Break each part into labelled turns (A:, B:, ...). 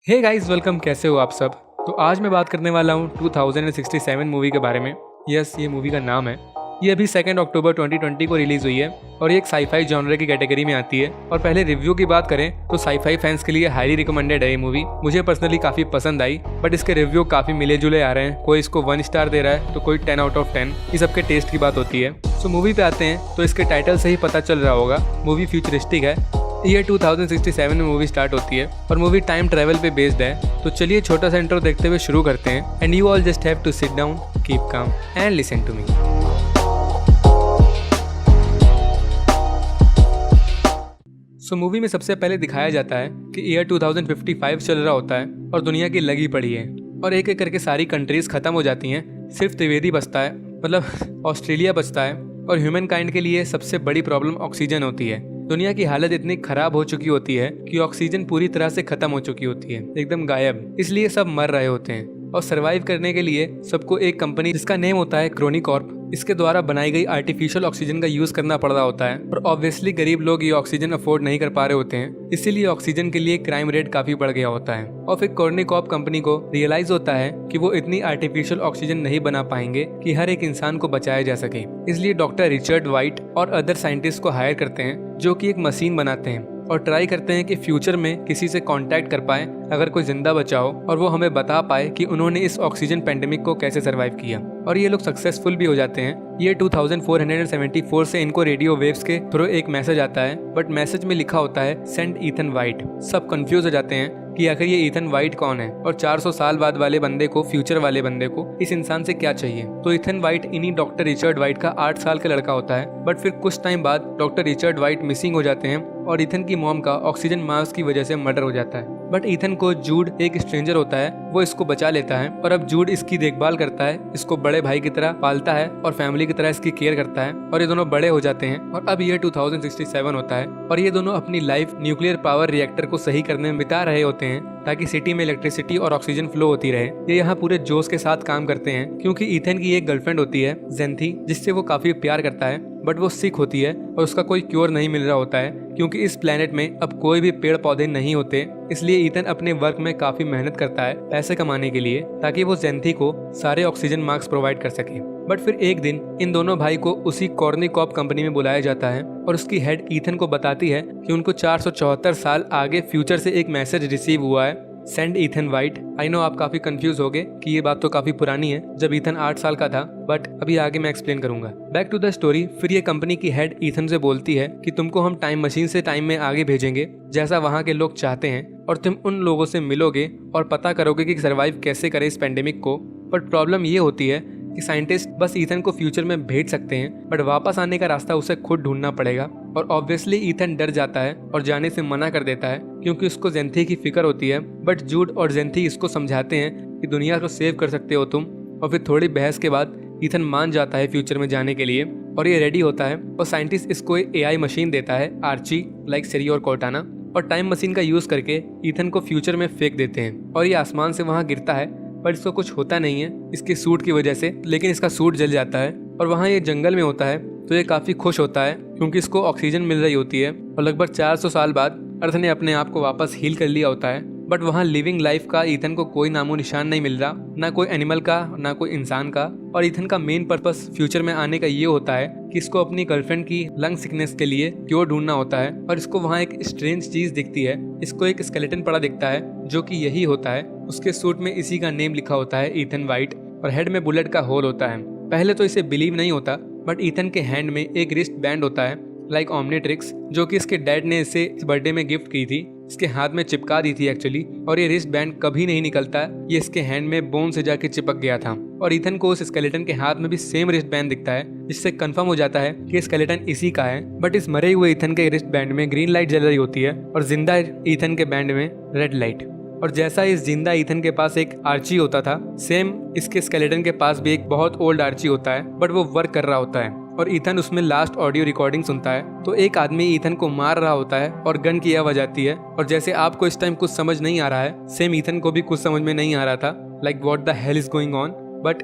A: Hey guys, welcome. कैसे हो आप सब? तो आज मैं बात करने वाला हूँ 2067 मूवी के बारे में। यस, ये मूवी का नाम है। ये अभी 2 अक्टूबर 2020 को रिलीज हुई है और ये एक साईफाई जॉनर की कैटेगरी में आती है। और पहले रिव्यू की बात करें तो साईफाई फैंस के लिए हाईली रिकमेंडेड है ये मूवी। मुझे पर्सनली काफी पसंद आई, बट इसके रिव्यू काफी मिले जुले आ रहे हैं। कोई इसको 1 स्टार दे रहा है तो कोई 10 आउट ऑफ 10। ये सबके टेस्ट की बात होती है। सो मूवी पे आते हैं तो इसके टाइटल से ही पता चल रहा होगा, मूवी फ्यूचरिस्टिक है। ईयर 2067 में मूवी स्टार्ट होती है और मूवी टाइम ट्रेवल पे बेस्ड है। तो चलिए छोटा सा इंट्रो देखते हुए शुरू करते हैं। And you all just have to sit down, keep calm and listen to me. So movie में सबसे पहले दिखाया जाता है कि ईयर 2055 चल रहा होता है और दुनिया की लगी पड़ी है और एक एक करके सारी कंट्रीज खत्म हो जाती हैं। सिर्फ त्रिवेदी बचता है, मतलब ऑस्ट्रेलिया बचता है। और ह्यूमन काइंड के लिए सबसे बड़ी प्रॉब्लम ऑक्सीजन होती है। दुनिया की हालत इतनी खराब हो चुकी होती है कि ऑक्सीजन पूरी तरह से खत्म हो चुकी होती है, एकदम गायब। इसलिए सब मर रहे होते हैं और सरवाइव करने के लिए सबको एक कंपनी जिसका नेम होता है क्रोनिकॉर्प, इसके द्वारा बनाई गई आर्टिफिशियल ऑक्सीजन का यूज करना पड़ रहा होता है। और ऑब्वियसली गरीब लोग ये ऑक्सीजन अफोर्ड नहीं कर पा रहे होते हैं, इसीलिए ऑक्सीजन के लिए क्राइम रेट काफी बढ़ गया होता है। और फिर क्रोनिकॉर्प कंपनी को रियलाइज होता है कि वो इतनी आर्टिफिशियल ऑक्सीजन नहीं बना पाएंगे कि हर एक इंसान को बचाया जा सके। इसलिए डॉक्टर रिचर्ड वाइट और अदर साइंटिस्ट को हायर करते हैं जो कि एक मशीन बनाते हैं और ट्राई करते हैं कि फ्यूचर में किसी से कांटेक्ट कर पाए अगर कोई जिंदा बचा हो और वो हमें बता पाए कि उन्होंने इस ऑक्सीजन पेंडेमिक को कैसे सरवाइव किया। और ये लोग सक्सेसफुल भी हो जाते हैं। ये 2474 से इनको रेडियो वेव्स के थ्रू एक मैसेज आता है, बट मैसेज में लिखा होता है सेंड ईथन वाइट। सब कंफ्यूज हो जाते हैं कि आखिर ये ईथन वाइट कौन है और 400 साल बाद वाले बंदे को, फ्यूचर वाले बंदे को इस इंसान से क्या चाहिए। तो ईथन वाइट इन्हीं डॉक्टर रिचर्ड वाइट का 8 साल का लड़का होता है। बट फिर कुछ टाइम बाद डॉक्टर रिचर्ड वाइट मिसिंग हो जाते हैं और ईथन की मॉम का ऑक्सीजन मास्क की वजह से मर्डर हो जाता है। बट ईथन को जूड, एक स्ट्रेंजर होता है, वो इसको बचा लेता है और अब जूड इसकी देखभाल करता है, इसको बड़े भाई की तरह पालता है और फैमिली की तरह इसकी केयर करता है। और ये दोनों बड़े हो जाते हैं और अब ये 2067 होता है और ये दोनों अपनी लाइफ न्यूक्लियर पावर रिएक्टर को सही करने में बिता रहे होते हैं ताकि सिटी में इलेक्ट्रिसिटी और ऑक्सीजन फ्लो होती रहे। ये यहाँ पूरे जोश के साथ काम करते हैं क्योंकि ईथन की एक गर्लफ्रेंड होती है जेंथी, जिससे वो काफी प्यार करता है। बट वो सिक होती है और उसका कोई क्योर नहीं मिल रहा होता है क्योंकि इस प्लेनेट में अब कोई भी पेड़ पौधे नहीं होते। इसलिए ईथन अपने वर्क में काफी मेहनत करता है पैसे कमाने के लिए ताकि वो जेंथी को सारे ऑक्सीजन मास्क प्रोवाइड कर सके। बट फिर एक दिन इन दोनों भाई को उसी कॉर्निकॉर्प कंपनी में बुलाया जाता है और उसकी हेड ईथन को बताती है कि उनको 474 साल आगे फ्यूचर से एक मैसेज रिसीव हुआ है, send Ethan white. I know आप काफी कंफ्यूज हो गए कि ये बात तो काफी पुरानी है, जब ईथन 8 साल का था, बट अभी आगे मैं एक्सप्लेन करूंगा। Back to the story. फिर ये कंपनी की हेड ईथन से बोलती है कि तुमको हम टाइम मशीन से टाइम में आगे भेजेंगे जैसा वहाँ के लोग चाहते हैं और तुम उन लोगों से मिलोगे और पता करोगे कि सर्वाइव कैसे करें इस पेंडेमिक को। बट प्रॉब्लम ये होती है कि साइंटिस्ट बस ईथन को फ्यूचर में भेज सकते हैं, बट वापस आने का रास्ता उसे खुद ढूंढना पड़ेगा। और ऑब्वियसली ईथन डर जाता है और जाने से मना कर देता है क्योंकि उसको जेंथी की फिक्र होती है। बट जूड और जेंथी इसको समझाते हैं कि दुनिया को सेव कर सकते हो तुम। और फिर थोड़ी बहस के बाद ईथन मान जाता है फ्यूचर में जाने के लिए और ये रेडी होता है। और साइंटिस्ट इसको एक AI मशीन देता है, आर्ची, लाइक सिरी और कोर्टाना, और टाइम मशीन का यूज करके ईथन को फ्यूचर में फेंक देते हैं और ये आसमान से वहाँ गिरता है। पर इसको कुछ होता नहीं है इसके सूट की वजह से, लेकिन इसका सूट जल जाता है। और वहाँ ये जंगल में होता है तो ये काफी खुश होता है क्योंकि इसको ऑक्सीजन मिल रही होती है और लगभग 400 साल बाद अर्थ ने अपने आप को वापस हील कर लिया होता है। बट वहाँ लिविंग लाइफ का ईथन को कोई नामो निशान नहीं मिल रहा, ना कोई एनिमल का ना कोई इंसान का। और ईथन का मेन पर्पस फ्यूचर में आने का ये होता है कि इसको अपनी गर्लफ्रेंड की लंग सिकनेस के लिए क्योर ढूंढना होता है। और इसको वहाँ एक स्ट्रेंज चीज दिखती है, इसको एक स्केलेटन पड़ा दिखता है जो कि यही होता है। उसके सूट में इसी का नेम लिखा होता है, ईथन वाइट, और हेड में बुलेट का होल होता है। पहले तो इसे बिलीव नहीं होता, बट ईथन के हैंड में एक रिस्ट बैंड होता है, लाइक ओमनीट्रिक्स, जो कि इसके डैड ने इसे इस बर्थडे में गिफ्ट की थी। इसके हाथ में चिपका दी थी एक्चुअली, और ये रिस्ट बैंड कभी नहीं निकलता, ये इसके हैंड में बोन से जाके चिपक गया था। और ईथन को उस स्केलेटन के हाथ में भी सेम रिस्ट बैंड दिखता है, जिससे कंफर्म हो जाता है कि स्केलेटन इसी का है। बट इस मरे हुए ईथन के रिस्ट बैंड में ग्रीन लाइट जल रही होती है और जिंदा ईथन के बैंड में रेड लाइट। और जैसा इस जिंदा ईथन के पास एक आर्ची होता था, सेम इसके स्केलेटन के पास भी एक बहुत ओल्ड आर्ची होता है, बट वो वर्क कर रहा होता है। और ईथन उसमें लास्ट ऑडियो रिकॉर्डिंग सुनता है तो एक आदमी ईथन को मार रहा होता है और गन की आवाज आती है। और जैसे आपको इस टाइम कुछ समझ नहीं आ रहा है, सेम ईथन को भी कुछ समझ में नहीं आ रहा था, like what the hell is going on. But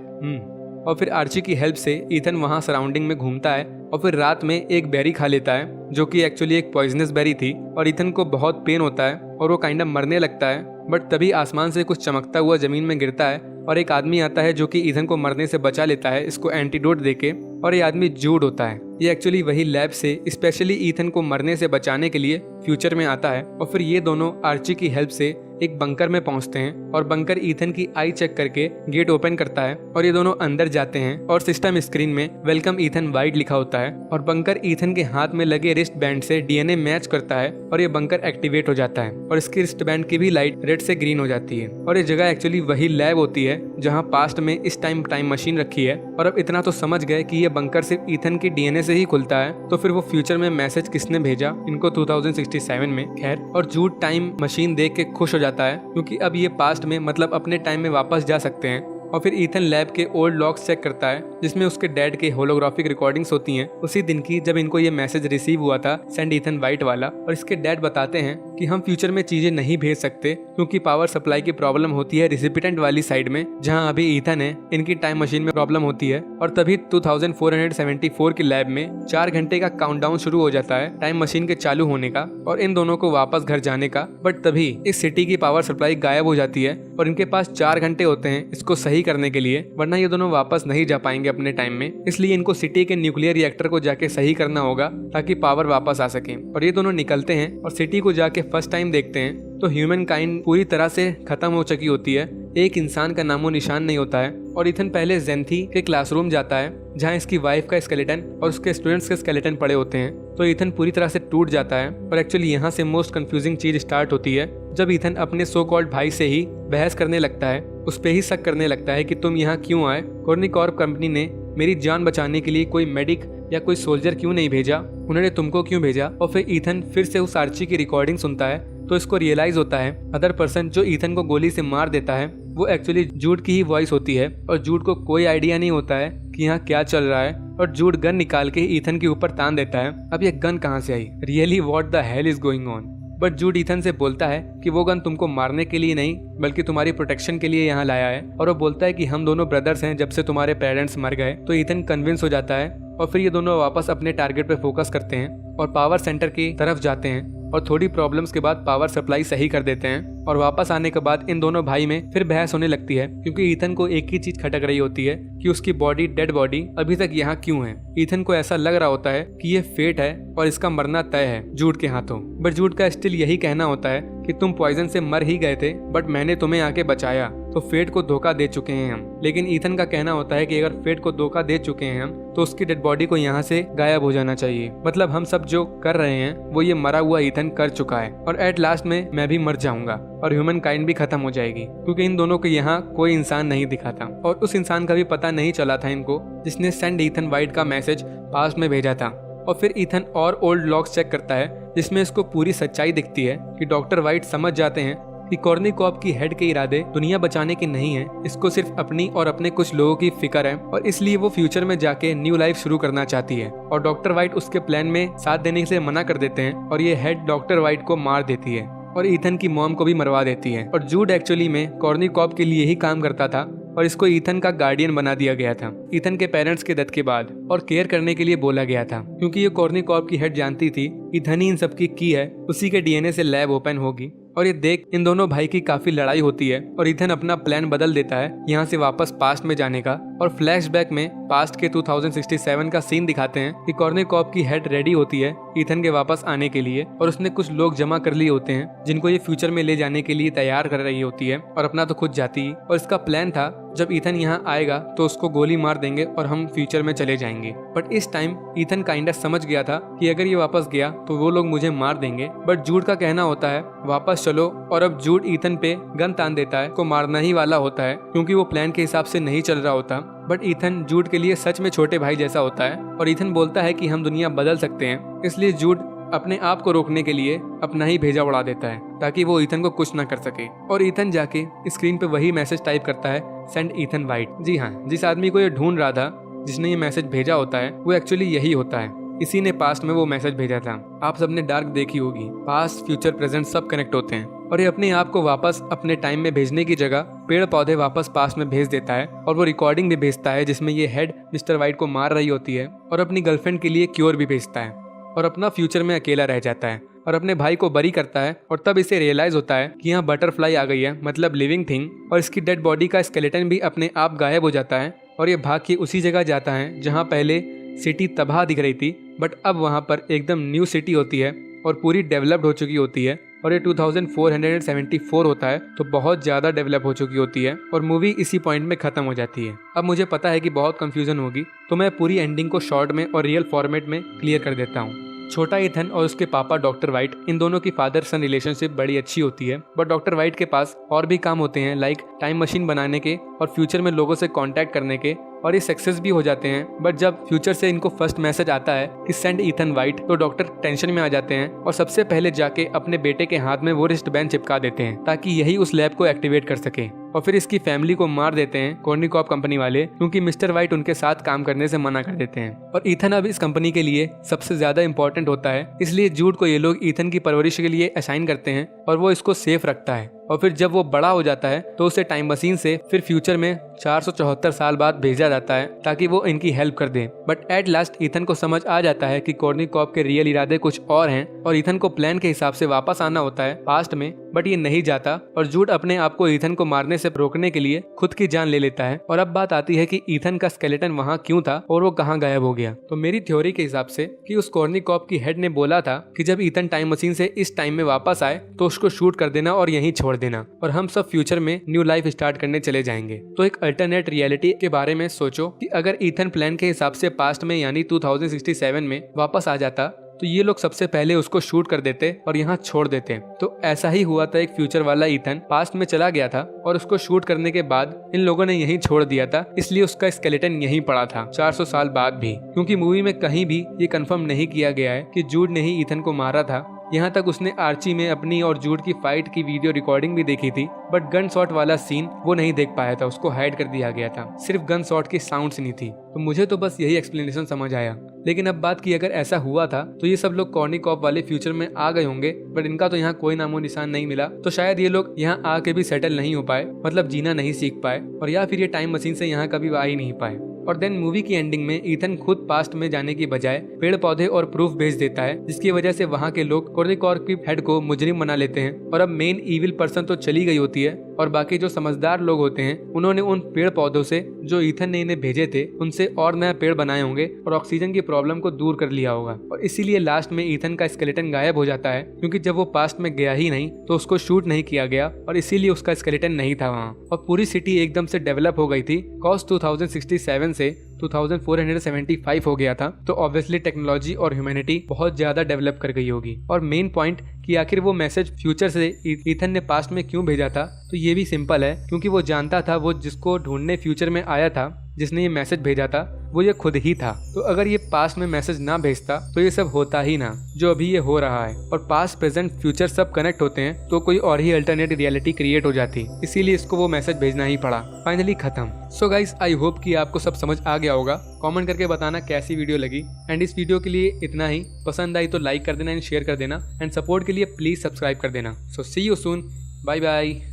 A: और फिर आर्ची की हेल्प से ईथन वहाँ सराउंडिंग में घूमता है और फिर रात में एक बेरी खा लेता है जो कि एक्चुअली एक पॉइजनस बेरी थी और ईथन को बहुत पेन होता है और वो काइंड ऑफ मरने लगता है। बट तभी आसमान से कुछ चमकता हुआ जमीन में गिरता है और एक आदमी आता है जो कि ईथन को मरने से बचा लेता है इसको एंटीडोट देके, और ये आदमी जूड होता है। ये एक्चुअली वही लैब से स्पेशली ईथन को मरने से बचाने के लिए फ्यूचर में आता है और फिर ये दोनों आर्ची की हेल्प से एक बंकर में पहुंचते हैं और बंकर ईथन की आई चेक करके गेट ओपन करता है और ये दोनों अंदर जाते हैं और सिस्टम स्क्रीन में वेलकम ईथन वाइट लिखा होता है और बंकर ईथन के हाथ में लगे रिस्ट बैंड से डीएनए मैच करता है और ये बंकर एक्टिवेट हो जाता है और इसकी रिस्ट बैंड की भी लाइट रेड से ग्रीन हो जाती है। और ये जगह एक्चुअली वही लैब होती है जहाँ पास्ट में इस टाइम मशीन रखी है। और अब इतना तो समझ गए कि ये बंकर सिर्फ ईथन की डीएनए से ही खुलता है, तो फिर वो फ्यूचर में मैसेज किसने भेजा इनको 2067 में। खैर, और जूड टाइम मशीन देख के खुश हो जाता है क्योंकि अब ये पास्ट में मतलब अपने टाइम में वापस जा सकते हैं। और फिर ईथन लैब के ओल्ड लॉग्स चेक करता है जिसमें उसके डैड के होलोग्राफिक रिकॉर्डिंग्स होती हैं उसी दिन की जब इनको ये मैसेज रिसीव हुआ था सेंड ईथन वाइट वाला। और इसके डैड बताते हैं कि हम फ्यूचर में चीजें नहीं भेज सकते क्योंकि पावर सप्लाई की प्रॉब्लम होती है रिसिपिटेंट वाली साइड में जहां अभी ईथन है, इनकी टाइम मशीन में प्रॉब्लम होती है। और तभी 2474 की लैब में 4 घंटे का काउंटडाउन शुरू हो जाता है टाइम मशीन के चालू होने का और इन दोनों को वापस घर जाने का। बट तभी इस सिटी की पावर सप्लाई गायब हो जाती है और इनके पास 4 घंटे होते हैं इसको सही करने के लिए, वरना ये दोनों वापस नहीं जा पाएंगे अपने टाइम में। इसलिए इनको सिटी के न्यूक्लियर रिएक्टर को जाके सही करना होगा ताकि पावर वापस आ सके। और ये दोनों निकलते हैं और सिटी को जाके फर्स्ट टाइम देखते हैं तो ह्यूमन काइंड पूरी तरह से खत्म हो चुकी होती है, एक इंसान का नामो निशान नहीं होता है। और ईथन पहले जेंथी के क्लासरूम जाता है जहाँ इसकी वाइफ का स्केलेटन और उसके स्टूडेंट्स के स्केलेटन पड़े होते हैं, तो ईथन पूरी तरह से टूट जाता है। और एक्चुअली यहाँ से मोस्ट कंफ्यूजिंग चीज स्टार्ट होती है जब ईथन अपने सो कॉल्ड भाई से ही बहस करने लगता है, उस पे ही शक करने लगता है कि तुम यहाँ क्यों आए, कॉर्निकॉर्प कंपनी ने मेरी जान बचाने के लिए कोई मेडिक या कोई सोल्जर क्यों नहीं भेजा, उन्होंने तुमको क्यों भेजा। और फिर ईथन फिर से उस आर्ची की रिकॉर्डिंग सुनता है तो इसको रियलाइज होता है अदर पर्सन जो ईथन को गोली से मार देता है वो एक्चुअली जूड की ही वॉइस होती है और जूड को कोई आइडिया नहीं होता है कि यहाँ क्या चल रहा है। और जूड गन निकाल के ईथन के ऊपर तान देता है। अब ये गन कहाँ से आई, really what the hell is going on. But Jude Ethan से बोलता है कि वो गन तुमको मारने के लिए नहीं बल्कि तुम्हारी प्रोटेक्शन के लिए यहाँ लाया है। और वो बोलता है कि हम दोनों ब्रदर्स हैं जब से तुम्हारे पेरेंट्स मर गए। तो ईथन कन्विंस हो जाता है और फिर ये दोनों वापस अपने टारगेट पे फोकस करते हैं और पावर सेंटर की तरफ जाते हैं और थोड़ी प्रॉब्लम्स के बाद पावर सप्लाई सही कर देते हैं। और वापस आने के बाद इन दोनों भाई में फिर बहस होने लगती है क्योंकि ईथन को एक ही चीज खटक रही होती है कि उसकी बॉडी, डेड बॉडी अभी तक यहाँ क्यों है। ईथन को ऐसा लग रहा होता है कि ये फेट है और इसका मरना तय है जूड के हाथों। बट जूड का स्टिल यही कहना होता है कि तुम पॉइजन से मर ही गए थे बट मैंने तुम्हें आके बचाया, तो फेट को धोखा दे चुके हैं हम। लेकिन ईथन का कहना होता है कि अगर फेट को धोखा दे चुके हैं हम तो उसकी डेड बॉडी को यहाँ से गायब हो जाना चाहिए। मतलब हम सब जो कर रहे हैं वो ये मरा हुआ ईथन कर चुका है और एट लास्ट में मैं भी मर जाऊंगा और ह्यूमन काइंड भी खत्म हो जाएगी क्योंकि इन दोनों को यहाँ कोई इंसान नहीं दिखा था और उस इंसान का भी पता नहीं चला था इनको जिसने सेंड ईथन वाइट का मैसेज पास्ट में भेजा था। और फिर ईथन और ओल्ड लॉग्स चेक करता है जिसमें इसको पूरी सच्चाई दिखती है कि डॉक्टर वाइट समझ जाते हैं कि कॉर्निकॉर्प की हेड के इरादे दुनिया बचाने के नहीं है, इसको सिर्फ अपनी और अपने कुछ लोगों की फिक्र है और इसलिए वो फ्यूचर में जाके न्यू लाइफ शुरू करना चाहती है। और डॉक्टर वाइट उसके प्लान में साथ देने से मना कर देते हैं और ये हेड डॉक्टर वाइट को मार देती है और ईथन की मॉम को भी मरवा देती है। और जूड एक्चुअली में कॉर्निकॉर्प के लिए ही काम करता था और इसको ईथन का गार्डियन बना दिया गया था ईथन के पेरेंट्स के डेथ के बाद और केयर करने के लिए बोला गया था क्योंकि ये कॉर्निकॉर्प की हेड जानती थी ईथन ही इन सब की है, उसी के डीएनए से लैब ओपन होगी। और ये देख इन दोनों भाई की काफी लड़ाई होती है और ईथन अपना प्लान बदल देता है यहाँ से वापस पास्ट में जाने का। और फ्लैशबैक में पास्ट के 2067 का सीन दिखाते हैं कि कॉर्निकॉर्प की हेड रेडी होती है ईथन के वापस आने के लिए और उसने कुछ लोग जमा कर लिए होते हैं जिनको ये फ्यूचर में ले जाने के लिए तैयार कर रही होती है और अपना तो खुद जाती है। और इसका प्लान था जब ईथन यहाँ आएगा तो उसको गोली मार देंगे और हम फ्यूचर में चले जाएंगे। बट इस टाइम ईथन काइंडा समझ गया था कि अगर ये वापस गया तो वो लोग मुझे मार देंगे। बट जूड का कहना होता है वापस चलो और अब जूड ईथन पे गन तान देता है, को मारना ही वाला होता है क्योंकि वो प्लान के हिसाब से नहीं चल रहा होता। बट ईथन जूड के लिए सच में छोटे भाई जैसा होता है और ईथन बोलता है कि हम दुनिया बदल सकते हैं, इसलिए जूड अपने आप को रोकने के लिए अपना ही भेजा उड़ा देता है ताकि वो ईथन को कुछ ना कर सके। और ईथन जाके स्क्रीन पे वही मैसेज टाइप करता है, सेंड ईथन वाइट। जी हाँ, जिस आदमी को ये ढूंढ रहा था जिसने ये मैसेज भेजा होता है वो एक्चुअली यही होता है, इसी ने पास्ट में वो मैसेज भेजा था। आप सबने डार्क देखी होगी, पास्ट फ्यूचर प्रेजेंट सब कनेक्ट होते हैं और ये अपने आप को वापस अपने टाइम में भेजने की जगह पेड़ पौधे वापस पास्ट में भेज देता है और वो रिकॉर्डिंग भी भेजता है जिसमें ये हेड मिस्टर वाइट को मार रही होती है और अपनी गर्लफ्रेंड के लिए क्योर भी भेजता है और अपना फ्यूचर में अकेला रह जाता है और अपने भाई को बरी करता है। और तब इसे रियलाइज होता है कि यहाँ बटरफ्लाई आ गई है, मतलब लिविंग थिंग, और इसकी डेड बॉडी का स्केलेटन भी अपने आप गायब हो जाता है और ये भाग के उसी जगह जाता है जहाँ पहले सिटी तबाह दिख रही थी, बट अब वहाँ पर एकदम न्यू सिटी होती है और पूरी डेवलप्ड हो चुकी होती है और ये 2474 होता है, तो बहुत ज़्यादा डेवलप हो चुकी होती है और मूवी इसी पॉइंट में ख़त्म हो जाती है। अब मुझे पता है कि बहुत कंफ्यूजन होगी, तो मैं पूरी एंडिंग को शॉर्ट में और रियल फॉर्मेट में क्लियर कर देता हूँ। छोटा इथन और उसके पापा डॉक्टर वाइट, इन दोनों की फादर सन रिलेशनशिप बड़ी अच्छी होती है, बट डॉक्टर वाइट के पास और भी काम होते हैं, लाइक टाइम मशीन बनाने के और फ्यूचर में लोगों से कांटेक्ट करने के, और ये सक्सेस भी हो जाते हैं। बट जब फ्यूचर से इनको फर्स्ट मैसेज आता है कि सेंड इथन वाइट, तो डॉक्टर टेंशन में आ जाते हैं और सबसे पहले जाके अपने बेटे के हाथ में वो रिस्ट बैंड चिपका देते हैं ताकि यही उस लैब को एक्टिवेट कर सके। और फिर इसकी फैमिली को मार देते हैं कॉर्निकॉप कंपनी वाले, क्योंकि मिस्टर वाइट उनके साथ काम करने से मना कर देते हैं। और इथन अब इस कंपनी के लिए सबसे ज्यादा इंपॉर्टेंट होता है, इसलिए जूड को ये लोग इथन की परवरिश के लिए असाइन करते हैं और वो इसको सेफ रखता है। और फिर जब वो बड़ा हो जाता है तो उसे टाइम मशीन से फिर फ्यूचर में 474 साल बाद भेजा जाता है ताकि वो इनकी हेल्प कर दे। बट एट लास्ट इथन को समझ आ जाता है कि कॉर्निकॉप के रियल इरादे कुछ और हैं और इथन को प्लान के हिसाब से वापस आना होता है पास्ट में, बट ये नहीं जाता और जूड अपने आप को इथन को मारने से रोकने के लिए खुद की जान ले लेता है। और अब बात आती है कि इथन का स्केलेटन वहाँ क्यों था और वो कहाँ गायब हो गया। तो मेरी थ्योरी के हिसाब से कि उस कॉर्निकॉप की हेड ने बोला था कि जब इथन टाइम मशीन से इस टाइम में वापस आए तो उसको शूट कर देना और यहीं छोड़ देना और हम सब फ्यूचर में न्यू लाइफ स्टार्ट करने चले जाएंगे। तो एक अल्टरनेट रियलिटी के बारे में सोचो कि अगर इथन प्लान के हिसाब से पास्ट में यानी 2067 में वापस आ जाता तो ये लोग सबसे पहले उसको शूट कर देते और यहाँ छोड़ देते। तो ऐसा ही हुआ था, एक फ्यूचर वाला इथन पास्ट में चला गया था और उसको शूट करने के बाद इन लोगों ने यहीं छोड़ दिया था, इसलिए उसका स्केलेटन यहीं पड़ा था 400 साल बाद भी, क्योंकि मूवी में कहीं भी ये कंफर्म नहीं किया गया है कि जूड ने ही इथन को मारा था। यहाँ तक उसने आर्ची में अपनी और जूड की फाइट की वीडियो रिकॉर्डिंग भी देखी थी, बट गन शॉट वाला सीन वो नहीं देख पाया था, उसको हाइड कर दिया गया था, सिर्फ गन शॉट की साउंड नहीं थी। तो मुझे तो बस यही एक्सप्लेनेशन समझ आया। लेकिन अब बात की अगर ऐसा हुआ था तो ये सब लोग कॉर्निकॉप वाले फ्यूचर में आ गए होंगे, बट इनका तो यहाँ कोई नामो निशान नहीं मिला, तो शायद ये लोग यहाँ आके भी सेटल नहीं हो पाए, मतलब जीना नहीं सीख पाए, और या फिर ये टाइम मशीन से यहाँ कभी आ ही नहीं पाए। और देन मूवी की एंडिंग में इथन खुद पास्ट में जाने की बजाय पेड़ पौधे और प्रूफ भेज देता है, जिसकी वजह से वहाँ के लोग कॉर्निकॉप की हेड को मुजरिम बना लेते हैं। और अब मेन इविल पर्सन तो चली गई होती है और बाकी जो समझदार लोग होते हैं उन्होंने उन पेड़ पौधों से जो इथन ने इन्हें भेजे थे उनसे और नया पेड़ बनाए होंगे और ऑक्सीजन की प्रॉब्लम को दूर कर लिया होगा। और इसीलिए लास्ट में इथन का स्केलेटन गायब हो जाता है, क्योंकि जब वो पास्ट में गया ही नहीं तो उसको शूट नहीं किया गया और इसीलिए उसका स्केलेटन नहीं था वहाँ। और पूरी सिटी एकदम से डेवलप हो गई थी, कॉस 2067 से 2475 हो गया था, तो ऑब्वियसली टेक्नोलॉजी और ह्यूमैनिटी बहुत ज्यादा डेवलप कर गई होगी। और मेन पॉइंट कि आखिर वो मैसेज फ्यूचर से इथन ने पास्ट में क्यों भेजा था, तो ये भी सिंपल है, क्योंकि वो जानता था वो जिसको ढूंढने फ्यूचर में आया था, जिसने ये मैसेज भेजा था, वो ये खुद ही था। तो अगर ये पास्ट में मैसेज ना भेजता तो ये सब होता ही ना जो अभी ये हो रहा है। और पास्ट प्रेजेंट फ्यूचर सब कनेक्ट होते हैं तो कोई और ही अल्टरनेट रियलिटी क्रिएट हो जाती, इसीलिए इसको वो मैसेज भेजना ही पड़ा। फाइनली खत्म। सो गाइस, आई होप कि आपको सब समझ आ गया होगा। कमेंट करके बताना कैसी वीडियो लगी, एंड इस वीडियो के लिए इतना ही। पसंद आई तो लाइक कर देना एंड शेयर कर देना, एंड सपोर्ट के लिए प्लीज सब्सक्राइब कर देना। सो सी यू सून, बाय बाय।